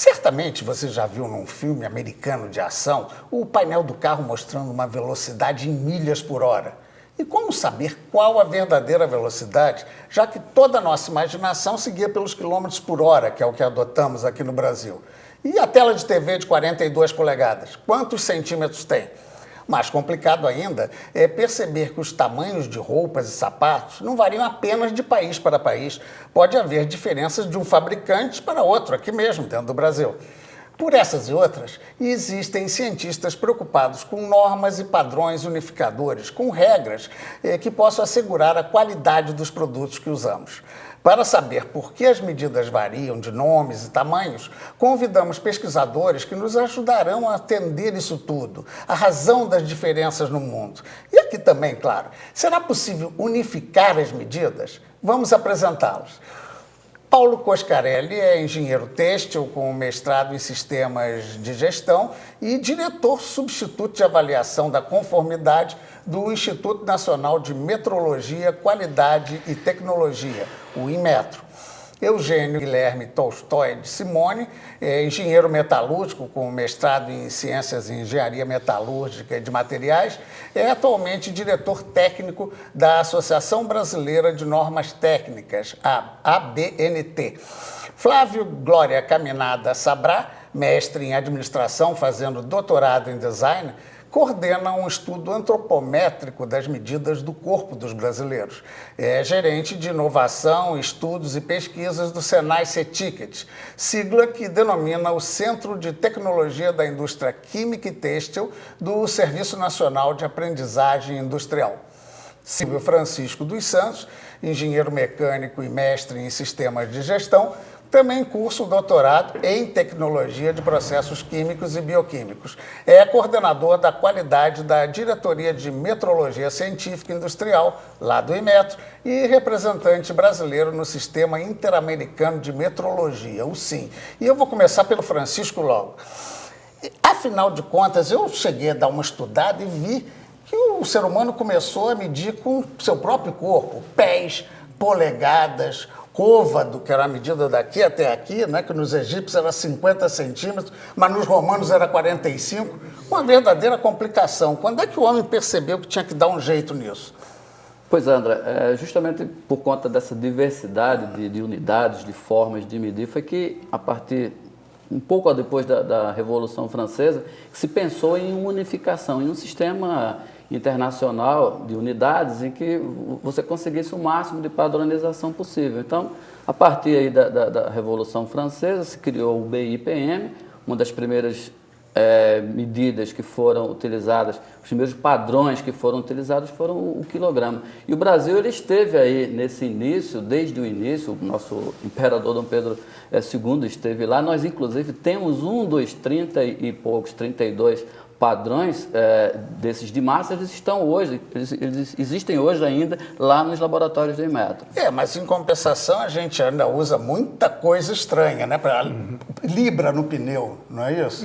Certamente você já viu num filme americano de ação o painel do carro mostrando uma velocidade em milhas por hora. E como saber qual a verdadeira velocidade, já que toda a nossa imaginação se guia pelos quilômetros por hora, que é o que adotamos aqui no Brasil? E a tela de TV de 42 polegadas, quantos centímetros tem? Mais complicado ainda é perceber que os tamanhos de roupas e sapatos não variam apenas de país para país. Pode haver diferenças de um fabricante para outro, aqui mesmo, dentro do Brasil. Por essas e outras, existem cientistas preocupados com normas e padrões unificadores, com regras que possam assegurar a qualidade dos produtos que usamos. Para saber por que as medidas variam de nomes e tamanhos, convidamos pesquisadores que nos ajudarão a entender isso tudo, a razão das diferenças no mundo. E aqui também, claro, será possível unificar as medidas? Vamos apresentá-los. Paulo Coscarelli é engenheiro têxtil com mestrado em sistemas de gestão e diretor substituto de avaliação da conformidade do Instituto Nacional de Metrologia, Qualidade e Tecnologia, o Inmetro. Eugênio Guilherme Tolstói de Simone é engenheiro metalúrgico com mestrado em Ciências em Engenharia Metalúrgica e de Materiais, é atualmente diretor técnico da Associação Brasileira de Normas Técnicas, a ABNT. Flávio Glória Caminada Sabrá, mestre em administração, fazendo doutorado em design, coordena um estudo antropométrico das medidas do corpo dos brasileiros. É gerente de inovação, estudos e pesquisas do Senai CETICET, sigla que denomina o Centro de Tecnologia da Indústria Química e Têxtil do Serviço Nacional de Aprendizagem Industrial. Silvio Francisco dos Santos, engenheiro mecânico e mestre em sistemas de gestão, também cursa o doutorado em Tecnologia de Processos Químicos e Bioquímicos. É coordenador da qualidade da Diretoria de Metrologia Científica e Industrial, lá do Inmetro, e representante brasileiro no Sistema Interamericano de Metrologia, o SIM. E eu vou começar pelo Francisco logo. Afinal de contas, eu cheguei a dar uma estudada e vi que o ser humano começou a medir com seu próprio corpo, pés, polegadas, côvado, que era a medida daqui até aqui, né, que nos egípcios era 50 centímetros, mas nos romanos era 45, uma verdadeira complicação. Quando é que o homem percebeu que tinha que dar um jeito nisso? Pois é, André, justamente por conta dessa diversidade de unidades, de formas de medir, foi que a partir, um pouco depois da Revolução Francesa, se pensou em unificação, em um sistema internacional de unidades em que você conseguisse o máximo de padronização possível. Então, a partir aí da Revolução Francesa, se criou o BIPM, uma das primeiras medidas que foram utilizadas, os primeiros padrões que foram utilizados foram o quilograma. E o Brasil ele esteve aí nesse início, desde o início, o nosso imperador Dom Pedro II esteve lá. Nós, inclusive, temos 30 e poucos, 32 padrões desses de massa, eles estão hoje, eles existem hoje ainda lá nos laboratórios do Inmetro. Mas em compensação a gente ainda usa muita coisa estranha, né? Libra no pneu, não é isso?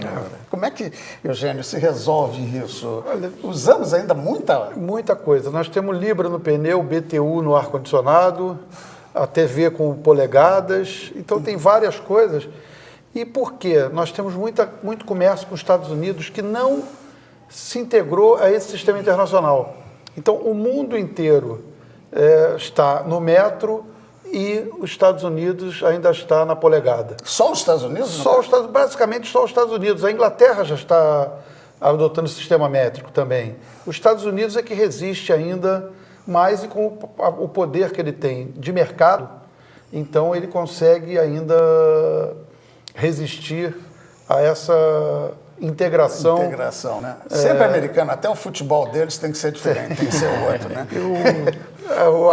Como é que, Eugênio, se resolve isso? Olha, usamos ainda muita coisa. Nós temos Libra no pneu, BTU no ar-condicionado, a TV com polegadas, então tem várias coisas. E por quê? Nós temos muito comércio com os Estados Unidos que não se integrou a esse sistema internacional. Então, o mundo inteiro está no metro e os Estados Unidos ainda está na polegada. Só os Estados Unidos? Basicamente só os Estados Unidos. A Inglaterra já está adotando o sistema métrico também. Os Estados Unidos é que resiste ainda mais e com o poder que ele tem de mercado, então ele consegue ainda resistir a essa integração. Integração, né? Sempre americano, até o futebol deles tem que ser diferente, tem que ser outro, né?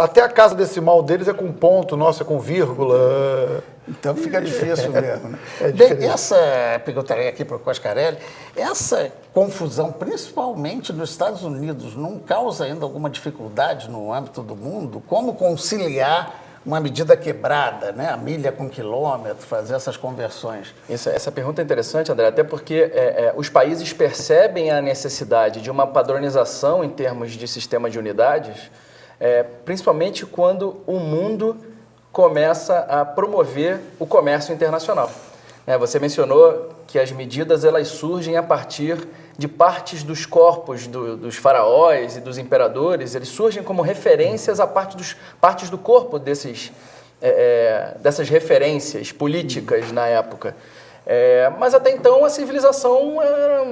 Até a casa decimal deles é com ponto, nossa é com vírgula. Então fica difícil mesmo, né? Bem, essa perguntaria aqui para o Coscarelli, essa confusão, principalmente nos Estados Unidos, não causa ainda alguma dificuldade no âmbito do mundo? Como conciliar uma medida quebrada, né? A milha com quilômetro, fazer essas conversões? Essa pergunta é interessante, André, até porque os países percebem a necessidade de uma padronização em termos de sistema de unidades, principalmente quando o mundo começa a promover o comércio internacional. Você mencionou que as medidas elas surgem a partir de partes dos corpos dos faraós e dos imperadores, eles surgem como referências a partes do corpo dessas referências políticas na época. Mas até então a civilização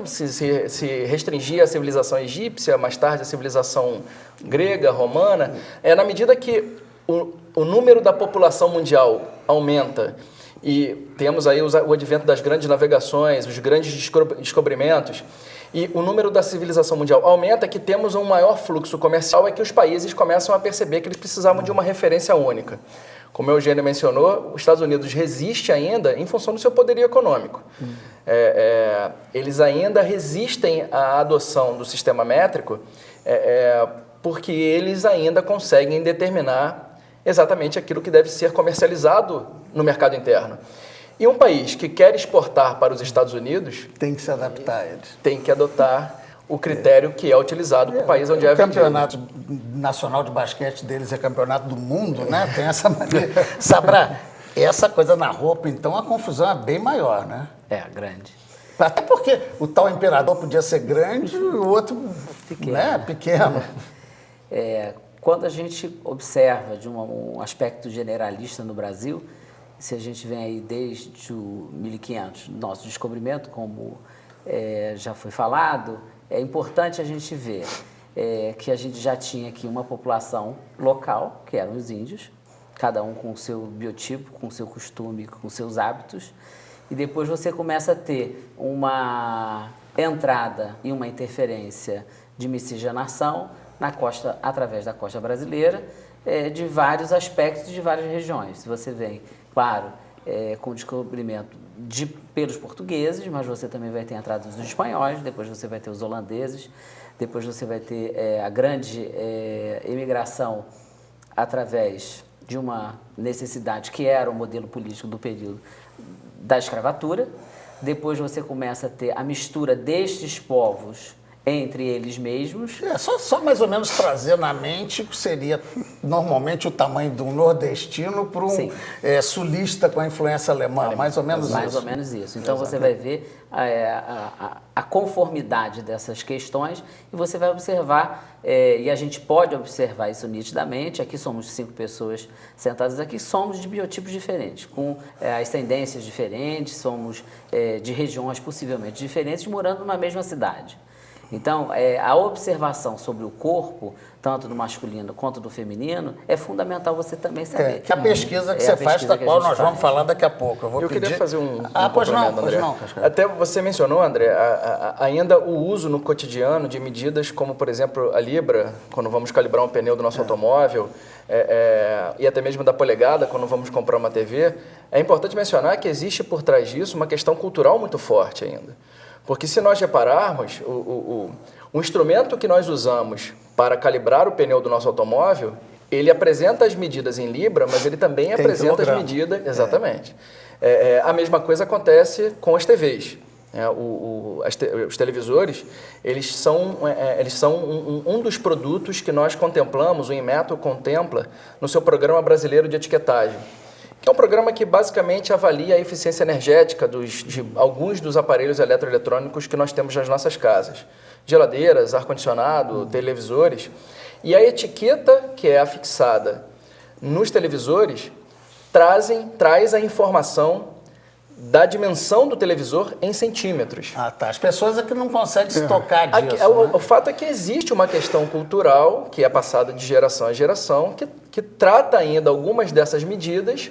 se restringia à civilização egípcia, mais tarde a civilização grega, romana. Na medida que o número da população mundial aumenta e temos aí o advento das grandes navegações, os grandes descobrimentos, e o número da civilização mundial aumenta, que temos um maior fluxo comercial, é que os países começam a perceber que eles precisavam de uma referência única. Como o Eugênio mencionou, os Estados Unidos resiste ainda em função do seu poderio econômico. Eles ainda resistem à adoção do sistema métrico porque eles ainda conseguem determinar exatamente aquilo que deve ser comercializado no mercado interno. E um país que quer exportar para os Estados Unidos... tem que se adaptar a eles. Tem que adotar o critério que é utilizado para o país onde é vendido. O campeonato nacional de basquete deles é campeonato do mundo, né? Tem essa maneira. Sabra, essa coisa na roupa, então, a confusão é bem maior, né? Grande. Até porque o tal imperador podia ser grande e o outro pequeno. Né? Pequeno. Quando a gente observa de um aspecto generalista no Brasil, se a gente vem aí desde o 1500, nosso descobrimento, como já foi falado, é importante a gente ver que a gente já tinha aqui uma população local, que eram os índios, cada um com o seu biotipo, com o seu costume, com os seus hábitos, e depois você começa a ter uma entrada e uma interferência de miscigenação na costa, através da costa brasileira, de vários aspectos de várias regiões. Se você vem, claro, com o descobrimento pelos portugueses, mas você também vai ter entradas dos espanhóis, depois você vai ter os holandeses, depois você vai ter a grande imigração através de uma necessidade que era o modelo político do período da escravatura. Depois você começa a ter a mistura destes povos entre eles mesmos. Só mais ou menos trazer na mente que seria normalmente o tamanho de um nordestino para um sulista com a influência alemã, mais ou menos isso. Mais ou menos isso. Então você vai ver a conformidade dessas questões e você vai observar, e a gente pode observar isso nitidamente, aqui somos 5 pessoas sentadas aqui, somos de biotipos diferentes, com ascendências diferentes, somos de regiões possivelmente diferentes, morando numa mesma cidade. Então, a observação sobre o corpo, tanto do masculino quanto do feminino, é fundamental você também saber. Que a pesquisa que você faz, da qual nós vamos falar daqui a pouco. Eu queria fazer um pois não, André. Até você mencionou, André, ainda o uso no cotidiano de medidas como, por exemplo, a libra, quando vamos calibrar um pneu do nosso automóvel, e até mesmo da polegada, quando vamos comprar uma TV. É importante mencionar que existe por trás disso uma questão cultural muito forte ainda. Porque se nós repararmos, o instrumento que nós usamos para calibrar o pneu do nosso automóvel, ele apresenta as medidas em libra, mas ele também apresenta as medidas... Exatamente. A mesma coisa acontece com as TVs. Os televisores, eles são um dos produtos que nós contemplamos, o Inmetro contempla, no seu Programa Brasileiro de Etiquetagem, que é um programa que basicamente avalia a eficiência energética de alguns dos aparelhos eletroeletrônicos que nós temos nas nossas casas. Geladeiras, ar-condicionado, televisores. E a etiqueta que é afixada nos televisores traz a informação da dimensão do televisor em centímetros. As pessoas é que não conseguem se tocar disso. O fato é que existe uma questão cultural que é passada de geração a geração que trata ainda algumas dessas medidas.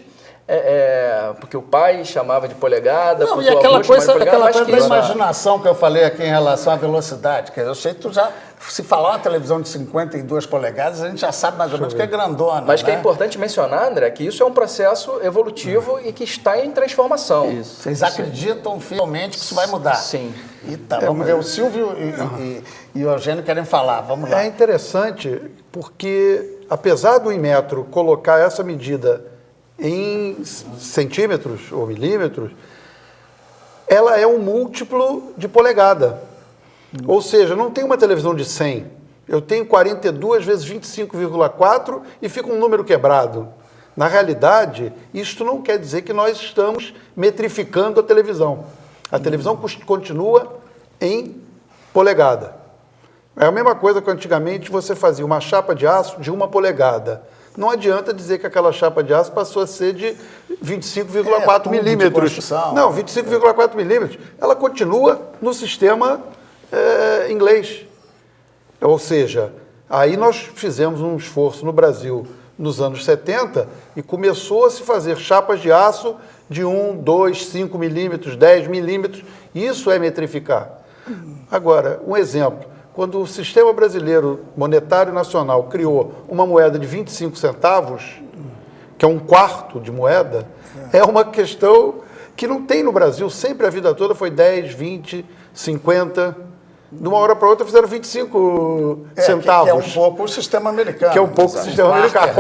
Porque o pai chamava de polegada, não, e aquela coisa da imaginação que eu falei aqui em relação à velocidade, que eu sei que tu já, se falar uma televisão de 52 polegadas, a gente já sabe mais ou menos que é grandona. Mas que é importante mencionar, André, que isso é um processo evolutivo e que está em transformação. Isso. Vocês acreditam fielmente que isso vai mudar? Sim. Vamos ver, o Silvio e o Eugênio querem falar, vamos lá. É interessante porque, apesar do Inmetro colocar essa medida em centímetros ou milímetros, ela é um múltiplo de polegada. Ou seja, não tem uma televisão de 100. Eu tenho 42 vezes 25,4 e fica um número quebrado. Na realidade, isto não quer dizer que nós estamos metrificando a televisão. A televisão continua em polegada. É a mesma coisa que antigamente você fazia uma chapa de aço de 1 polegada. Não adianta dizer que aquela chapa de aço passou a ser de 25,4 milímetros. Não, 25,4 milímetros. Ela continua no sistema inglês. Ou seja, aí nós fizemos um esforço no Brasil nos anos 70 e começou a se fazer chapas de aço de 1, 2, 5 milímetros, 10 milímetros. Isso é metrificar. Agora, um exemplo. Quando o Sistema Brasileiro Monetário Nacional criou uma moeda de 25 centavos, que é 1/4 de moeda, é uma questão que não tem no Brasil. Sempre a vida toda foi 10, 20, 50. De uma hora para outra fizeram 25 centavos. Que é um pouco o sistema americano. Que é um pouco o sistema americano.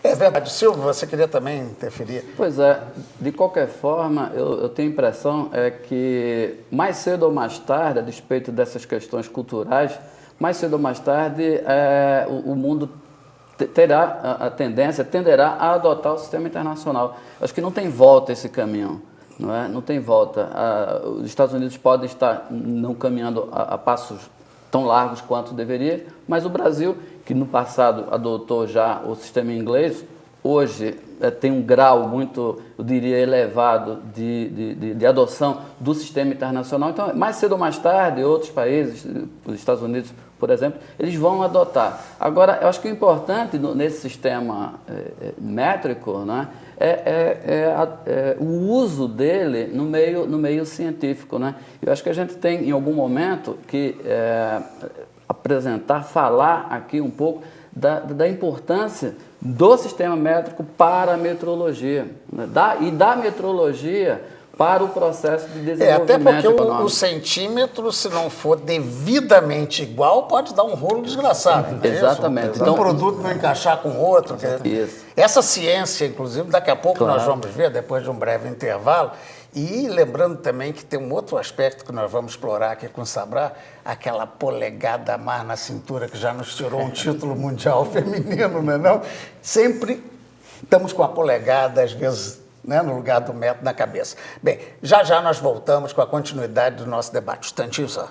É verdade. Silvio, você queria também interferir? Pois é, de qualquer forma, eu tenho a impressão que mais cedo ou mais tarde, a despeito dessas questões culturais, mais cedo ou mais tarde o mundo terá a tendência, tenderá a adotar o sistema internacional. Acho que não tem volta esse caminho. Não tem volta. Os Estados Unidos podem estar não caminhando a passos tão largos quanto deveria, mas o Brasil, que no passado adotou já o sistema inglês, hoje tem um grau muito, eu diria, elevado de adoção do sistema internacional. Então, mais cedo ou mais tarde, outros países, os Estados Unidos, por exemplo, eles vão adotar. Agora, eu acho que o importante nesse sistema métrico, né, o uso dele no meio científico, né? Eu acho que a gente tem, em algum momento, que falar aqui um pouco da importância do sistema métrico para a metrologia, né? Da metrologia para o processo de desenvolvimento até porque econômico. o centímetro, se não for devidamente igual, pode dar um rolo desgraçado. Exatamente. Um produto não encaixar com o outro. Isso. Essa ciência, inclusive, daqui a pouco nós vamos ver, depois de um breve intervalo. E lembrando também que tem um outro aspecto que nós vamos explorar aqui com o Sabrá, aquela polegada a mais na cintura que já nos tirou um título mundial feminino, não é não? Sempre estamos com a polegada, às vezes, né, no lugar do metro na cabeça. Bem, já nós voltamos com a continuidade do nosso debate. Instantinho só.